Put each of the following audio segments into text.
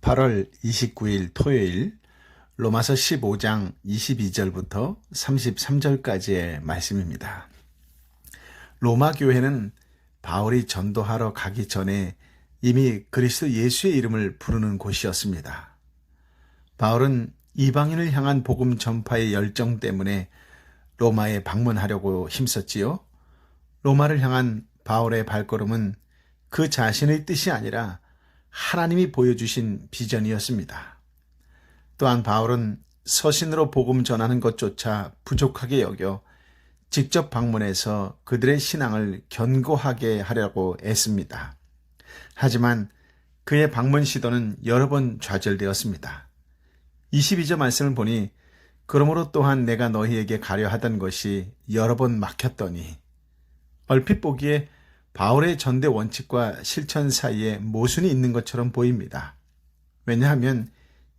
8월 29일 토요일 로마서 15장 22절부터 33절까지의 말씀입니다. 로마 교회는 바울이 전도하러 가기 전에 이미 그리스도 예수의 이름을 부르는 곳이었습니다. 바울은 이방인을 향한 복음 전파의 열정 때문에 로마에 방문하려고 힘썼지요. 로마를 향한 바울의 발걸음은 그 자신의 뜻이 아니라 하나님이 보여주신 비전이었습니다. 또한 바울은 서신으로 복음 전하는 것조차 부족하게 여겨 직접 방문해서 그들의 신앙을 견고하게 하려고 애씁니다. 하지만 그의 방문 시도는 여러 번 좌절되었습니다. 22절 말씀을 보니 그러므로 또한 내가 너희에게 가려 하던 것이 여러 번 막혔더니, 얼핏 보기에 바울의 전대 원칙과 실천 사이에 모순이 있는 것처럼 보입니다. 왜냐하면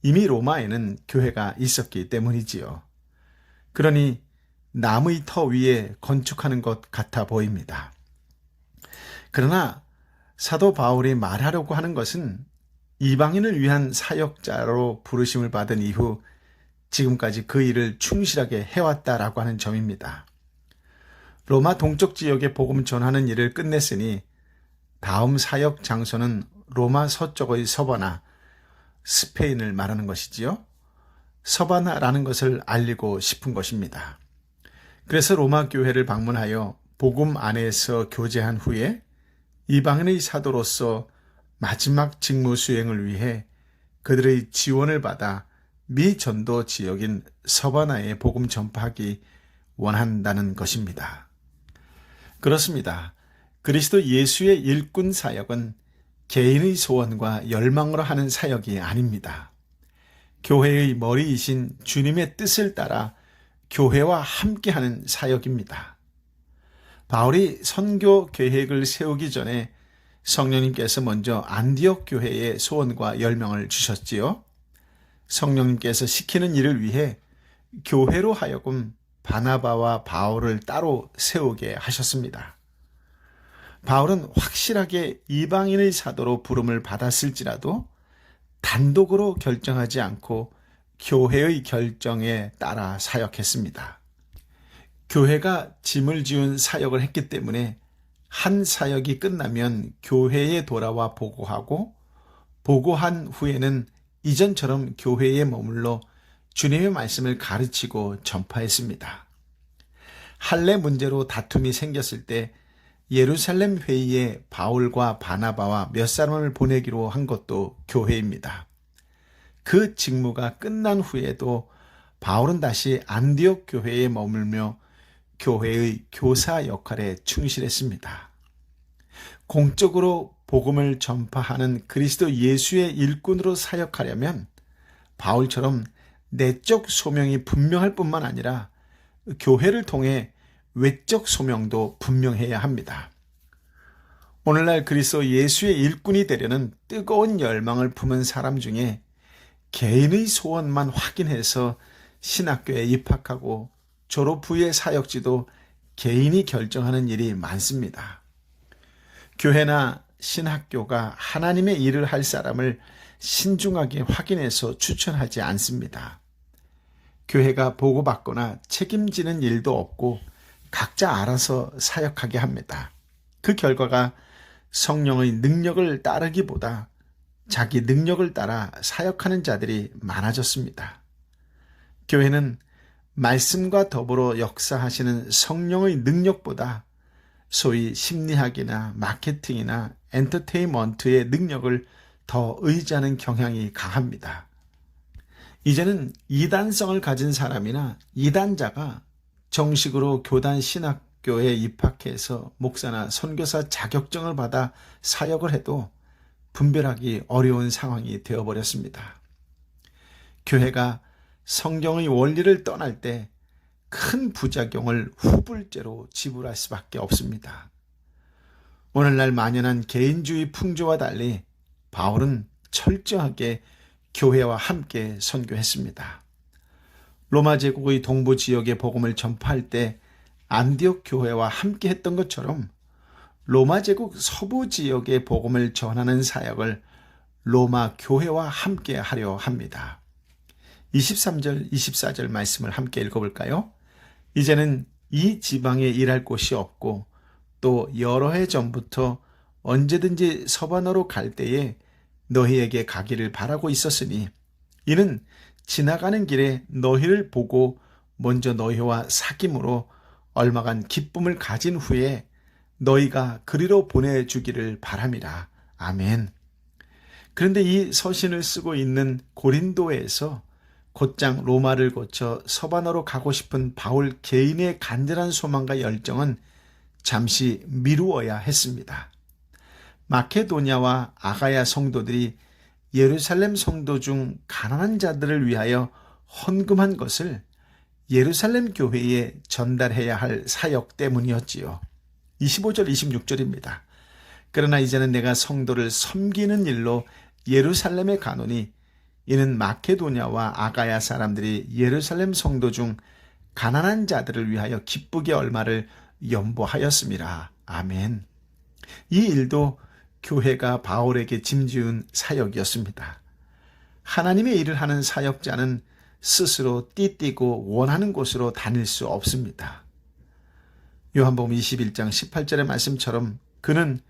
이미 로마에는 교회가 있었기 때문이지요. 그러니 나무의 터 위에 건축하는 것 같아 보입니다. 그러나 사도 바울이 말하려고 하는 것은 이방인을 위한 사역자로 부르심을 받은 이후 지금까지 그 일을 충실하게 해왔다라고 하는 점입니다. 로마 동쪽 지역에 복음 전하는 일을 끝냈으니 다음 사역 장소는 로마 서쪽의 서바나, 스페인을 말하는 것이지요. 서바나라는 것을 알리고 싶은 것입니다. 그래서 로마 교회를 방문하여 복음 안에서 교제한 후에 이방인의 사도로서 마지막 직무 수행을 위해 그들의 지원을 받아 미전도 지역인 서바나에 복음 전파하기 원한다는 것입니다. 그렇습니다. 그리스도 예수의 일꾼 사역은 개인의 소원과 열망으로 하는 사역이 아닙니다. 교회의 머리이신 주님의 뜻을 따라 교회와 함께하는 사역입니다. 바울이 선교 계획을 세우기 전에 성령님께서 먼저 안디옥 교회의 소원과 열명을 주셨지요. 성령님께서 시키는 일을 위해 교회로 하여금 바나바와 바울을 따로 세우게 하셨습니다. 바울은 확실하게 이방인의 사도로 부름을 받았을지라도 단독으로 결정하지 않고 교회의 결정에 따라 사역했습니다. 교회가 짐을 지운 사역을 했기 때문에 한 사역이 끝나면 교회에 돌아와 보고하고, 보고한 후에는 이전처럼 교회에 머물러 주님의 말씀을 가르치고 전파했습니다. 할례 문제로 다툼이 생겼을 때 예루살렘 회의에 바울과 바나바와 몇 사람을 보내기로 한 것도 교회입니다. 그 직무가 끝난 후에도 바울은 다시 안디옥 교회에 머물며 교회의 교사 역할에 충실했습니다. 공적으로 복음을 전파하는 그리스도 예수의 일꾼으로 사역하려면 바울처럼 내적 소명이 분명할 뿐만 아니라 교회를 통해 외적 소명도 분명해야 합니다. 오늘날 그리스도 예수의 일꾼이 되려는 뜨거운 열망을 품은 사람 중에 개인의 소원만 확인해서 신학교에 입학하고 졸업 후의 사역지도 개인이 결정하는 일이 많습니다. 교회나 신학교가 하나님의 일을 할 사람을 신중하게 확인해서 추천하지 않습니다. 교회가 보고받거나 책임지는 일도 없고 각자 알아서 사역하게 합니다. 그 결과가 성령의 능력을 따르기보다 자기 능력을 따라 사역하는 자들이 많아졌습니다. 교회는 말씀과 더불어 역사하시는 성령의 능력보다 소위 심리학이나 마케팅이나 엔터테인먼트의 능력을 더 의지하는 경향이 강합니다. 이제는 이단성을 가진 사람이나 이단자가 정식으로 교단 신학교에 입학해서 목사나 선교사 자격증을 받아 사역을 해도 분별하기 어려운 상황이 되어버렸습니다. 교회가 성경의 원리를 떠날 때 큰 부작용을 후불제로 지불할 수밖에 없습니다. 오늘날 만연한 개인주의 풍조와 달리 바울은 철저하게 교회와 함께 선교했습니다. 로마 제국의 동부 지역의 복음을 전파할 때 안디옥 교회와 함께 했던 것처럼 로마 제국 서부 지역의 복음을 전하는 사역을 로마 교회와 함께 하려 합니다. 23절, 24절 말씀을 함께 읽어볼까요? 이제는 이 지방에 일할 곳이 없고 또 여러 해 전부터 언제든지 서바나로 갈 때에 너희에게 가기를 바라고 있었으니 이는 지나가는 길에 너희를 보고 먼저 너희와 사귐으로 얼마간 기쁨을 가진 후에 너희가 그리로 보내주기를 바람이라. 아멘. 그런데 이 서신을 쓰고 있는 고린도에서 곧장 로마를 거쳐 서바나로 가고 싶은 바울 개인의 간절한 소망과 열정은 잠시 미루어야 했습니다. 마케도냐와 아가야 성도들이 예루살렘 성도 중 가난한 자들을 위하여 헌금한 것을 예루살렘 교회에 전달해야 할 사역 때문이었지요. 25절, 26절입니다. 그러나 이제는 내가 성도를 섬기는 일로 예루살렘에 가노니 이는 마케도냐와 아가야 사람들이 예루살렘 성도 중 가난한 자들을 위하여 기쁘게 얼마를 연보하였음이라. 아멘. 이 일도 교회가 바울에게 짐지은 사역이었습니다. 하나님의 일을 하는 사역자는 스스로 띠띠고 원하는 곳으로 다닐 수 없습니다. 요한복음 21장 18절의 말씀처럼 그는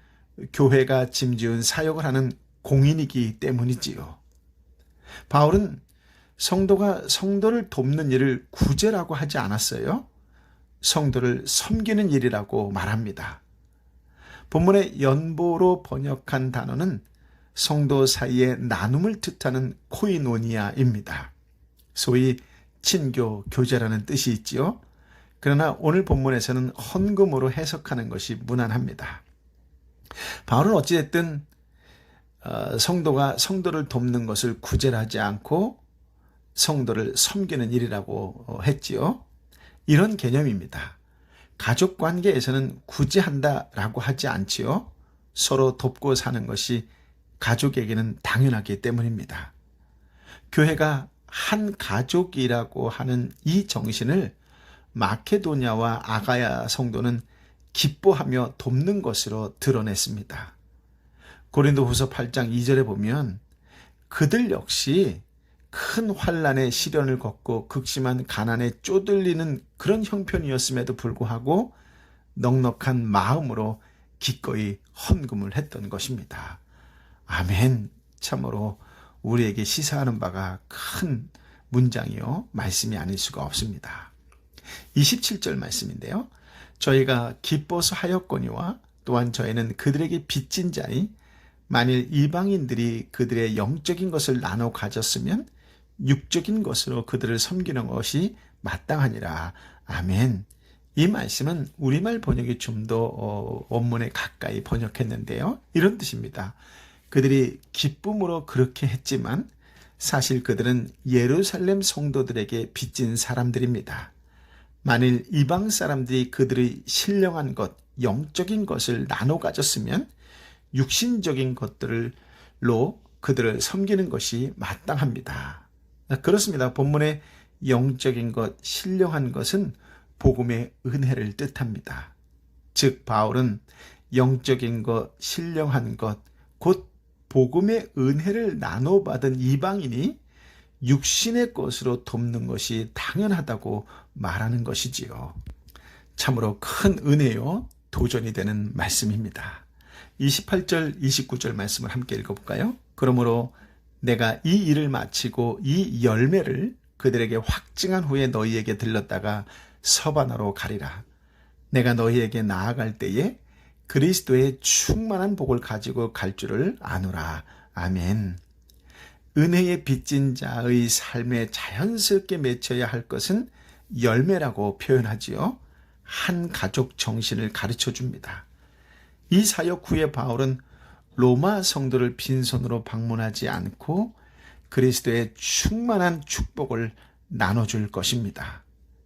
교회가 짐지은 사역을 하는 공인이기 때문이지요. 바울은 성도가 성도를 돕는 일을 구제라고 하지 않았어요. 성도를 섬기는 일이라고 말합니다. 본문의 연보로 번역한 단어는 성도 사이의 나눔을 뜻하는 코이노니아입니다. 소위 친교, 교제라는 뜻이 있지요. 그러나 오늘 본문에서는 헌금으로 해석하는 것이 무난합니다. 바울은 어찌됐든 성도가 성도를 돕는 것을 구제하지 않고 성도를 섬기는 일이라고 했지요. 이런 개념입니다. 가족 관계에서는 구제한다라고 하지 않지요. 서로 돕고 사는 것이 가족에게는 당연하기 때문입니다. 교회가 한 가족이라고 하는 이 정신을 마케도냐와 아가야 성도는 기뻐하며 돕는 것으로 드러냈습니다. 고린도후서 8장 2절에 보면 그들 역시 큰 환난의 시련을 겪고 극심한 가난에 쪼들리는 그런 형편이었음에도 불구하고 넉넉한 마음으로 기꺼이 헌금을 했던 것입니다. 아멘. 참으로 우리에게 시사하는 바가 큰 문장이요 말씀이 아닐 수가 없습니다. 27절 말씀인데요. 저희가 기뻐서 하였거니와 또한 저희는 그들에게 빚진 자니 만일 이방인들이 그들의 영적인 것을 나눠 가졌으면 육적인 것으로 그들을 섬기는 것이 마땅하니라. 아멘. 이 말씀은 우리말 번역이 좀 더 원문에 가까이 번역했는데요. 이런 뜻입니다. 그들이 기쁨으로 그렇게 했지만 사실 그들은 예루살렘 성도들에게 빚진 사람들입니다. 만일 이방 사람들이 그들의 신령한 것, 영적인 것을 나눠 가졌으면 육신적인 것들로 그들을 섬기는 것이 마땅합니다. 그렇습니다. 본문의 영적인 것, 신령한 것은 복음의 은혜를 뜻합니다. 즉 바울은 영적인 것, 신령한 것, 곧 복음의 은혜를 나눠받은 이방인이 육신의 것으로 돕는 것이 당연하다고 말하는 것이지요. 참으로 큰 은혜요, 도전이 되는 말씀입니다. 28절, 29절 말씀을 함께 읽어볼까요? 그러므로 내가 이 일을 마치고 이 열매를 그들에게 확증한 후에 너희에게 들렀다가 서바나로 가리라. 내가 너희에게 나아갈 때에 그리스도의 충만한 복을 가지고 갈 줄을 아노라. 아멘. 은혜에 빚진 자의 삶에 자연스럽게 맺혀야 할 것은 열매라고 표현하지요. 한 가족 정신을 가르쳐 줍니다. 이 사역 후에 바울은 로마 성도를 빈손으로 방문하지 않고 그리스도의 충만한 축복을 나눠줄 것입니다.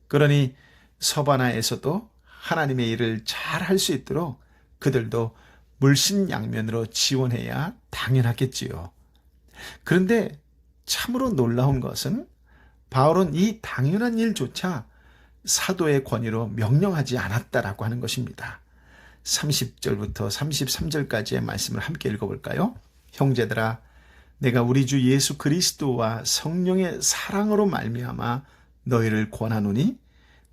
그러니 서바나에서도 하나님의 일을 잘 할 수 있도록 그들도 물신양면으로 지원해야 당연하겠지요. 그런데 참으로 놀라운 것은 바울은 이 당연한 일조차 사도의 권위로 명령하지 않았다라고 하는 것입니다. 30절부터 33절까지의 말씀을 함께 읽어볼까요? 형제들아, 내가 우리 주 예수 그리스도와 성령의 사랑으로 말미암아 너희를 권하노니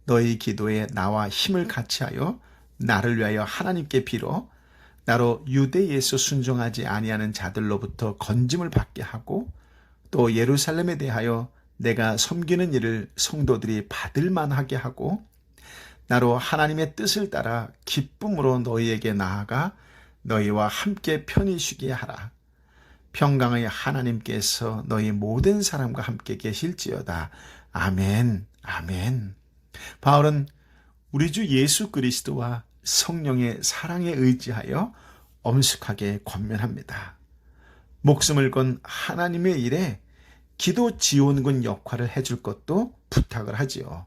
너희 기도에 나와 힘을 같이하여 나를 위하여 하나님께 빌어 나로 유대에서 순종하지 아니하는 자들로부터 건짐을 받게 하고 또 예루살렘에 대하여 내가 섬기는 일을 성도들이 받을 만하게 하고 나로 하나님의 뜻을 따라 기쁨으로 너희에게 나아가 너희와 함께 편히 쉬게 하라. 평강의 하나님께서 너희 모든 사람과 함께 계실지어다. 아멘. 아멘. 바울은 우리 주 예수 그리스도와 성령의 사랑에 의지하여 엄숙하게 권면합니다. 목숨을 건 하나님의 일에 기도 지원군 역할을 해줄 것도 부탁을 하지요.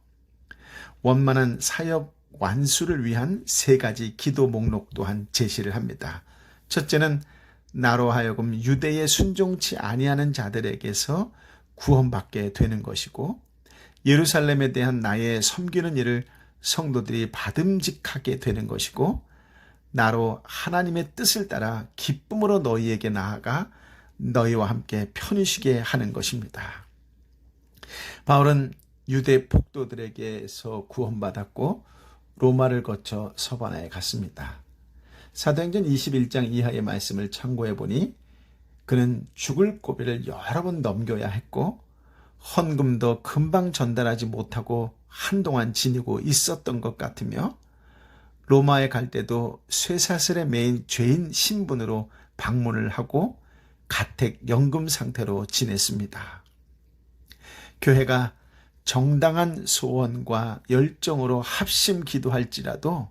원만한 사역 완수를 위한 3가지 기도 목록 또한 제시를 합니다. 첫째는 나로 하여금 유대에 순종치 아니하는 자들에게서 구원받게 되는 것이고 예루살렘에 대한 나의 섬기는 일을 성도들이 받음직하게 되는 것이고 나로 하나님의 뜻을 따라 기쁨으로 너희에게 나아가 너희와 함께 편히 쉬게 하는 것입니다. 바울은 유대 폭도들에게서 구원받았고 로마를 거쳐 서바나에 갔습니다. 사도행전 21장 이하의 말씀을 참고해 보니 그는 죽을 고비를 여러 번 넘겨야 했고 헌금도 금방 전달하지 못하고 한동안 지니고 있었던 것 같으며 로마에 갈 때도 쇠사슬에 매인 죄인 신분으로 방문을 하고 가택연금 상태로 지냈습니다. 교회가 정당한 소원과 열정으로 합심 기도할지라도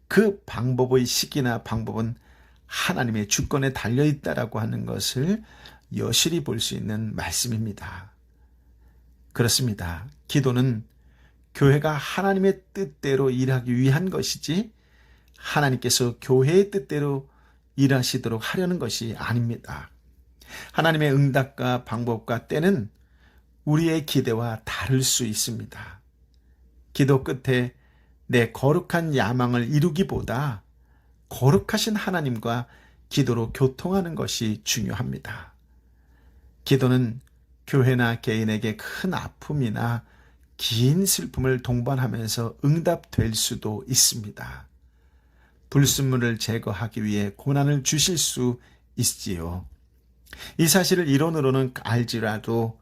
그 방법의 시기나 방법은 하나님의 주권에 달려있다라고 하는 것을 여실히 볼 수 있는 말씀입니다. 그렇습니다. 기도는 교회가 하나님의 뜻대로 일하기 위한 것이지 하나님께서 교회의 뜻대로 일하시도록 하려는 것이 아닙니다. 하나님의 응답과 방법과 때는 우리의 기대와 다를 수 있습니다. 기도 끝에 내 거룩한 야망을 이루기보다 거룩하신 하나님과 기도로 교통하는 것이 중요합니다. 기도는 교회나 개인에게 큰 아픔이나 긴 슬픔을 동반하면서 응답될 수도 있습니다. 불순물을 제거하기 위해 고난을 주실 수 있지요. 이 사실을 이론으로는 알지라도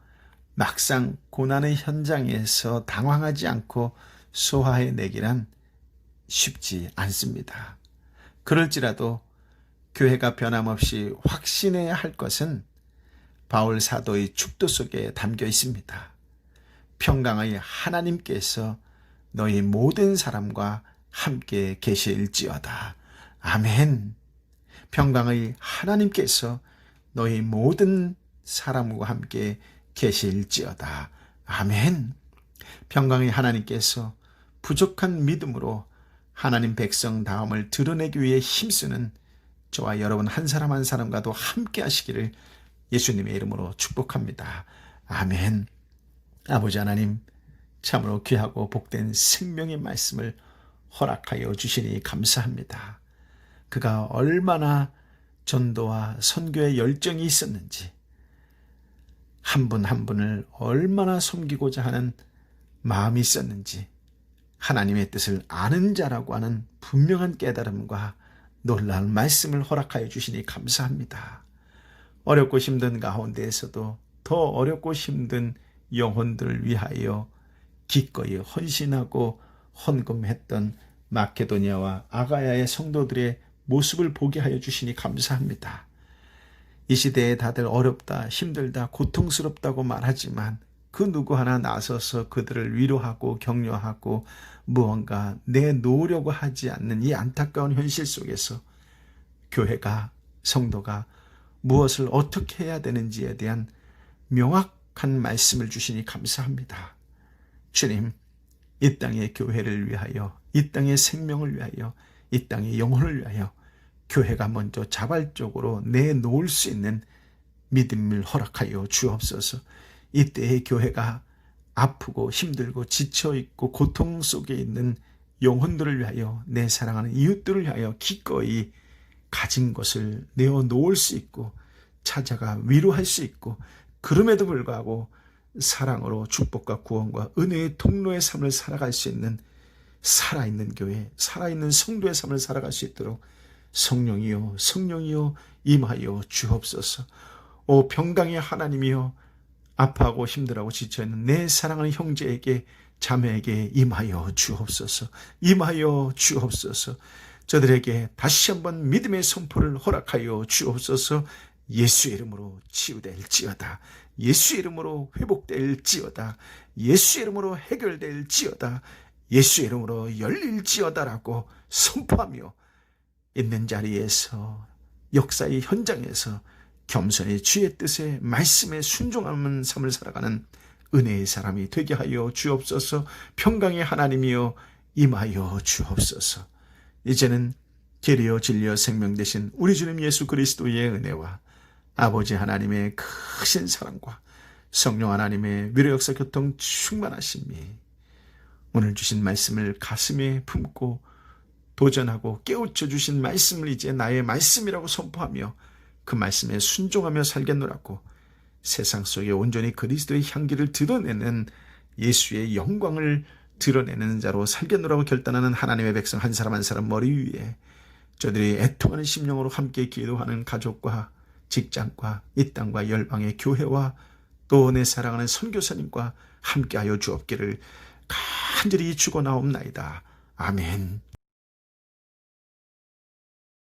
막상 고난의 현장에서 당황하지 않고 소화해내기란 쉽지 않습니다. 그럴지라도 교회가 변함없이 확신해야 할 것은 바울 사도의 축도 속에 담겨 있습니다. 평강의 하나님께서 너희 모든 사람과 함께 계실지어다. 아멘. 평강의 하나님께서 너희 모든 사람과 함께 계실지어다. 아멘. 평강의 하나님께서 부족한 믿음으로 하나님 백성다움을 드러내기 위해 힘쓰는 저와 여러분 한 사람 한 사람과도 함께 하시기를 예수님의 이름으로 축복합니다. 아멘. 아버지 하나님, 참으로 귀하고 복된 생명의 말씀을 허락하여 주시니 감사합니다. 그가 얼마나 전도와 선교에 열정이 있었는지, 한 분 한 분을 얼마나 섬기고자 하는 마음이 있었는지, 하나님의 뜻을 아는 자라고 하는 분명한 깨달음과 놀라운 말씀을 허락하여 주시니 감사합니다. 어렵고 힘든 가운데에서도 더 어렵고 힘든 영혼들을 위하여 기꺼이 헌신하고 헌금했던 마케도니아와 아가야의 성도들의 모습을 보게 하여 주시니 감사합니다. 이 시대에 다들 어렵다, 힘들다, 고통스럽다고 말하지만 그 누구 하나 나서서 그들을 위로하고 격려하고 무언가 내놓으려고 하지 않는 이 안타까운 현실 속에서 교회가, 성도가 무엇을 어떻게 해야 되는지에 대한 명확한 말씀을 주시니 감사합니다. 주님, 이 땅의 교회를 위하여, 이 땅의 생명을 위하여, 이 땅의 영혼을 위하여 교회가 먼저 자발적으로 내놓을 수 있는 믿음을 허락하여 주옵소서. 이때의 교회가 아프고 힘들고 지쳐있고 고통 속에 있는 영혼들을 위하여, 내 사랑하는 이웃들을 위하여 기꺼이 가진 것을 내어놓을 수 있고 찾아가 위로할 수 있고, 그럼에도 불구하고 사랑으로 축복과 구원과 은혜의 통로의 삶을 살아갈 수 있는 살아있는 교회, 살아있는 성도의 삶을 살아갈 수 있도록 성령이여, 성령이여 임하여 주옵소서. 오 평강의 하나님이여, 아파하고 힘들어하고 지쳐있는 내 사랑하는 형제에게, 자매에게 임하여 주옵소서. 임하여 주옵소서. 저들에게 다시 한번 믿음의 선포를 허락하여 주옵소서. 예수의 이름으로 치유될지어다. 예수의 이름으로 회복될지어다. 예수의 이름으로 해결될지어다. 예수의 이름으로 열릴지어다라고 선포하며 있는 자리에서, 역사의 현장에서 겸손히 주의 뜻에, 말씀에 순종하는 삶을 살아가는 은혜의 사람이 되게 하여 주옵소서. 평강의 하나님이여 임하여 주옵소서. 이제는 길이요 진리요 생명 되신 우리 주님 예수 그리스도의 은혜와 아버지 하나님의 크신 사랑과 성령 하나님의 위로 역사 교통 충만하심이 오늘 주신 말씀을 가슴에 품고 도전하고 깨우쳐 주신 말씀을 이제 나의 말씀이라고 선포하며 그 말씀에 순종하며 살겠노라고, 세상 속에 온전히 그리스도의 향기를 드러내는, 예수의 영광을 드러내는 자로 살겠노라고 결단하는 하나님의 백성 한 사람 한 사람 머리 위에 저들이 애통하는 심령으로 함께 기도하는 가족과 직장과 이 땅과 열방의 교회와 또 내 사랑하는 선교사님과 함께하여 주옵기를 간절히 축원하옵나이다. 아멘.